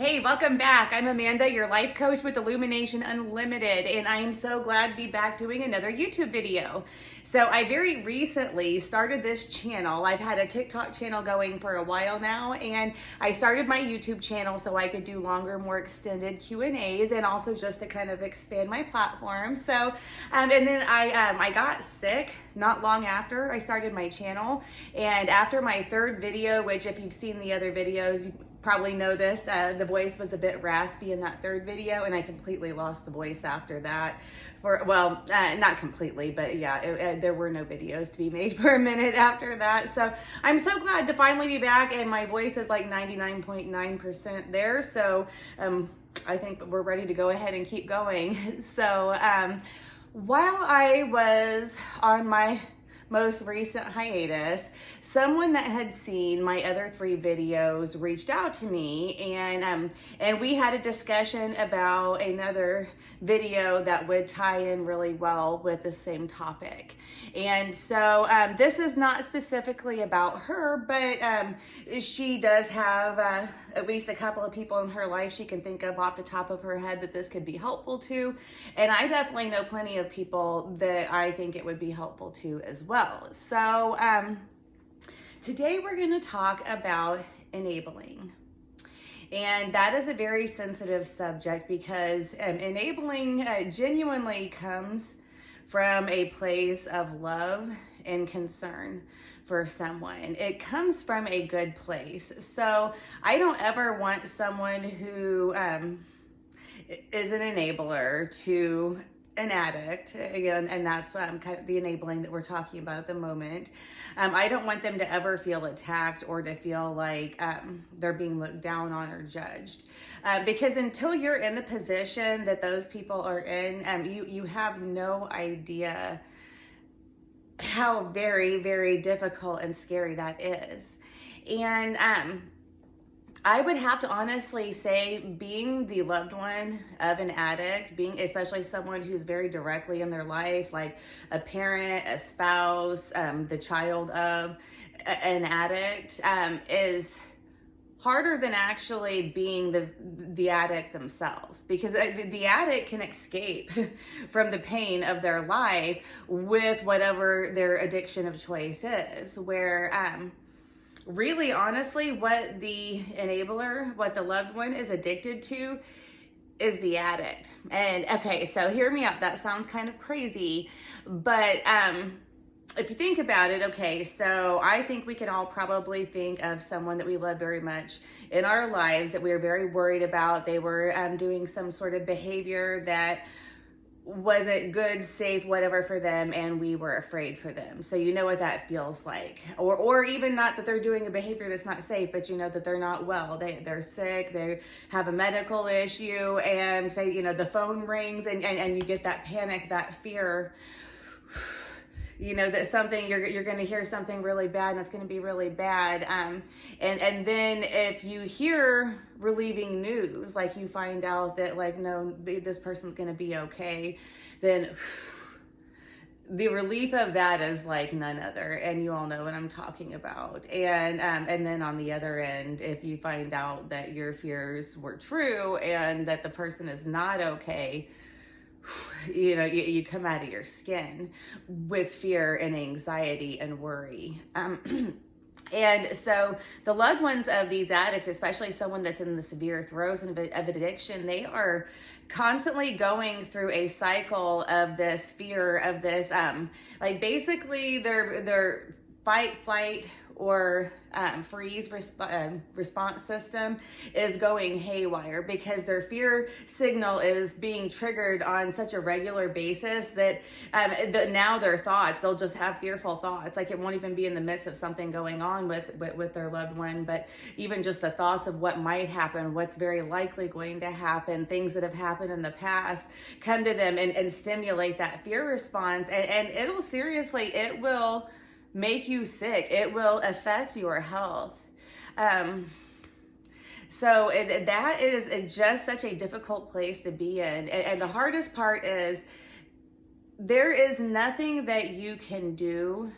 Hey, welcome back. I'm Amanda, your life coach with Illumination Unlimited, and I am so glad to be back doing another YouTube video. So I very recently started this channel. I've had a TikTok channel going for a while now, and I started my YouTube channel so I could do longer, more extended Q&As, and also just to kind of expand my platform. So, and then I got sick not long after I started my channel, and after my third video, which if you've seen the other videos, you probably noticed the voice was a bit raspy in that third video, and I completely lost the voice after that. Not completely, but yeah, there were no videos to be made for a minute after that. So I'm so glad to finally be back, and my voice is like 99.9% there. So I think we're ready to go ahead and keep going. So while I was on my most recent hiatus, someone that had seen my other 3 videos reached out to me, and we had a discussion about another video that would tie in really well with the same topic. And so this is not specifically about her, but she does have at least a couple of people in her life she can think of off the top of her head that this could be helpful to. And I definitely know plenty of people that I think it would be helpful to as well. So today we're going to talk about enabling. And that is a very sensitive subject because enabling genuinely comes from a place of love and concern for someone. It comes from a good place. So I don't ever want someone who is an enabler to an addict, again, and that's kind of the enabling that we're talking about at the moment. I don't want them to ever feel attacked or to feel like they're being looked down on or judged. Because until you're in the position that those people are in, you have no idea how very, very difficult and scary that is. And I would have to honestly say, being the loved one of an addict, being especially someone who's very directly in their life, like a parent, a spouse, the child of an addict, is harder than actually being the addict themselves, because the addict can escape from the pain of their life with whatever their addiction of choice is, where really, honestly, what the enabler, what the loved one is addicted to is the addict. And okay, so hear me out. That sounds kind of crazy, but if you think about it, okay, so I think we can all probably think of someone that we love very much in our lives that we are very worried about. They were doing some sort of behavior that wasn't good, safe, whatever for them, and we were afraid for them. So you know what that feels like. Or even not that they're doing a behavior that's not safe, but you know that they're not well. They're sick, they have a medical issue, and say, you know, the phone rings and you get that panic, that fear. You know that something you're going to hear something really bad, and it's going to be really bad. And then if you hear relieving news, like you find out that like, no, this person's going to be okay, then the relief of that is like none other, and you all know what I'm talking about. And then on the other end, if you find out that your fears were true and that the person is not okay, you know, you come out of your skin with fear and anxiety and worry. And so the loved ones of these addicts, especially someone that's in the severe throes of addiction, they are constantly going through a cycle of this fear, of this, like basically their fight, flight, or freeze response system is going haywire because their fear signal is being triggered on such a regular basis that now their thoughts, they'll just have fearful thoughts. Like it won't even be in the midst of something going on with their loved one, but even just the thoughts of what might happen, what's very likely going to happen, things that have happened in the past come to them and stimulate that fear response. And it'll seriously, it will make you sick. It will affect your health. So that is just such a difficult place to be in. And the hardest part is there is nothing that you can do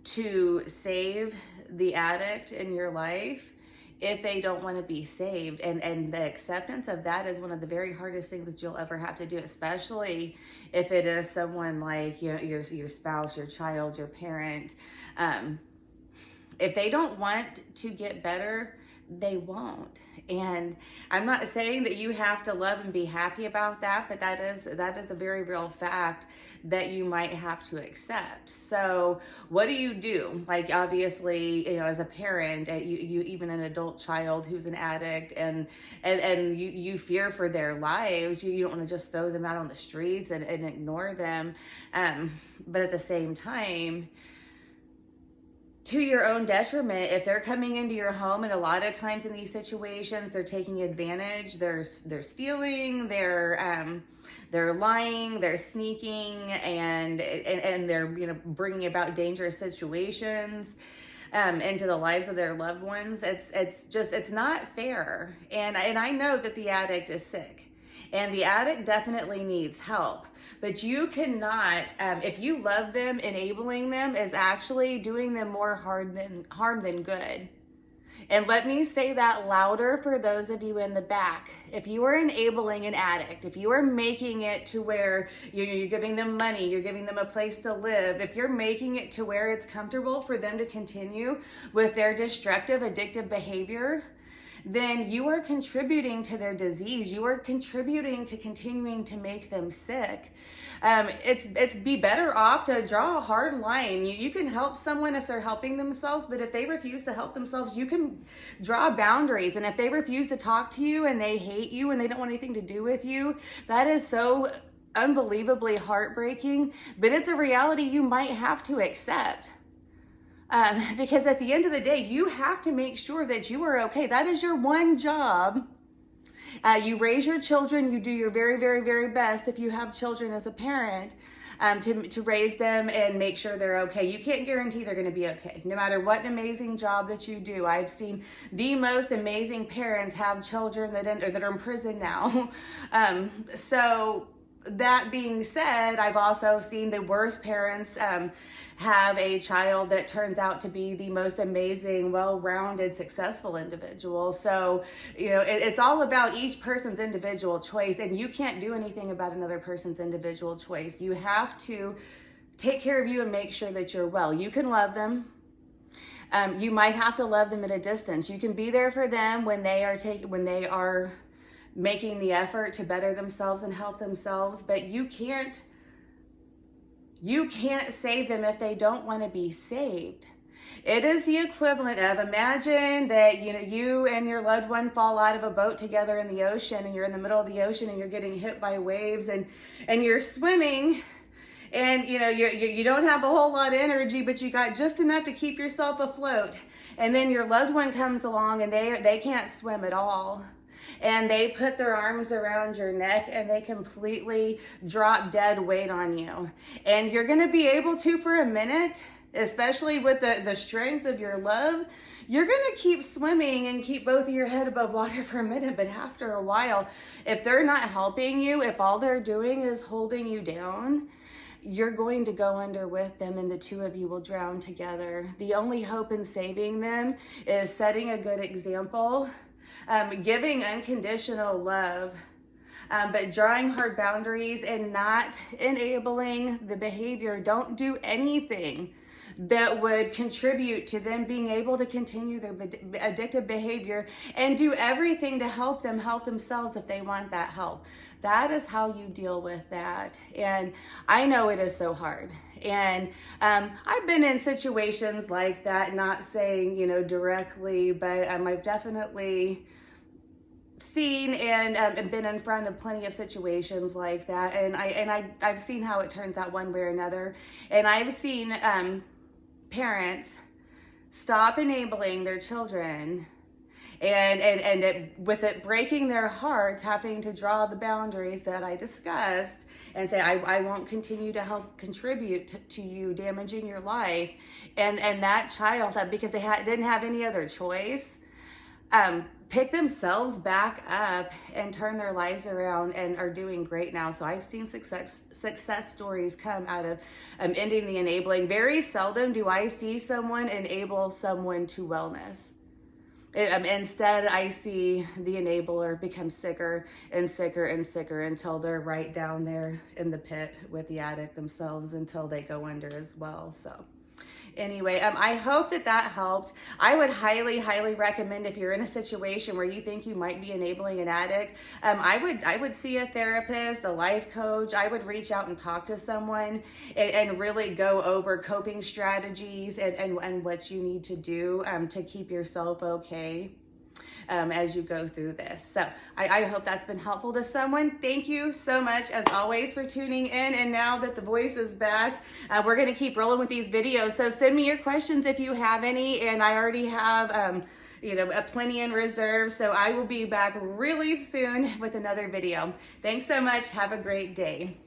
to save the addict in your life if they don't want to be saved. And the acceptance of that is one of the very hardest things that you'll ever have to do, especially if it is someone like, you know, your spouse, your child, your parent. If they don't want to get better, they won't. And I'm not saying that you have to love and be happy about that, but that is a very real fact that you might have to accept. So what do you do? Like, obviously, you know, as a parent, you even an adult child who's an addict, and you fear for their lives. You don't want to just throw them out on the streets and ignore them. But at the same time, to your own detriment, if they're coming into your home, and a lot of times in these situations, they're taking advantage, they're stealing, they're lying, they're sneaking, and they're, you know, bringing about dangerous situations into the lives of their loved ones. It's not fair. And I know that the addict is sick, and the addict definitely needs help. But you cannot, if you love them, enabling them is actually doing them more harm than good. And let me say that louder for those of you in the back. If you are enabling an addict, if you are making it to where you're giving them money, you're giving them a place to live, if you're making it to where it's comfortable for them to continue with their destructive, addictive behavior, then you are contributing to their disease. You are contributing to continuing to make them sick. It's be better off to draw a hard line. You can help someone if they're helping themselves, but if they refuse to help themselves, you can draw boundaries. And if they refuse to talk to you and they hate you and they don't want anything to do with you, that is so unbelievably heartbreaking, but it's a reality you might have to accept. Because at the end of the day, you have to make sure that you are okay. That is your one job. You raise your children. You do your very, very, very best if you have children as a parent to raise them and make sure they're okay. You can't guarantee they're going to be okay, no matter what an amazing job that you do. I've seen the most amazing parents have children that are in prison now. So that being said, I've also seen the worst parents have a child that turns out to be the most amazing, well-rounded, successful individual. So, you know, it's all about each person's individual choice, and you can't do anything about another person's individual choice. You have to take care of you and make sure that you're well. You can love them. You might have to love them at a distance. You can be there for them when they are making the effort to better themselves and help themselves, but you can't save them if they don't want to be saved. It is the equivalent of, imagine that, you know, you and your loved one fall out of a boat together in the ocean, and you're in the middle of the ocean and you're getting hit by waves, and you're swimming, and you know you don't have a whole lot of energy, but you got just enough to keep yourself afloat. And then your loved one comes along and they can't swim at all. And they put their arms around your neck and they completely drop dead weight on you. And you're going to be able to, for a minute, especially with the strength of your love, you're going to keep swimming and keep both of your head above water for a minute. But after a while, if they're not helping you, if all they're doing is holding you down, you're going to go under with them, and the two of you will drown together. The only hope in saving them is setting a good example, giving unconditional love, but drawing hard boundaries and not enabling the behavior. Don't do anything that would contribute to them being able to continue their addictive behavior, and do everything to help them help themselves if they want that help. That is how you deal with that. And I know it is so hard. And I've been in situations like that, not saying, you know, directly, but I've definitely seen and been in front of plenty of situations like that. And I've seen how it turns out one way or another. And I've seen parents stop enabling their children, and with it breaking their hearts, having to draw the boundaries that I discussed and say, I won't continue to help contribute to you damaging your life. And that child, because they didn't have any other choice, pick themselves back up and turn their lives around and are doing great now. So I've seen success stories come out of ending the enabling. Very seldom do I see someone enable someone to wellness. Instead, I see the enabler become sicker and sicker and sicker until they're right down there in the pit with the addict themselves until they go under as well. So anyway, I hope that that helped. I would highly, highly recommend, if you're in a situation where you think you might be enabling an addict, I would see a therapist, a life coach. I would reach out and talk to someone and really go over coping strategies and what you need to do to keep yourself okay. As you go through this. So I hope that's been helpful to someone. Thank you so much, as always, for tuning in. And now that the voice is back, we're going to keep rolling with these videos. So send me your questions if you have any. And I already have a plenty in reserve. So I will be back really soon with another video. Thanks so much. Have a great day.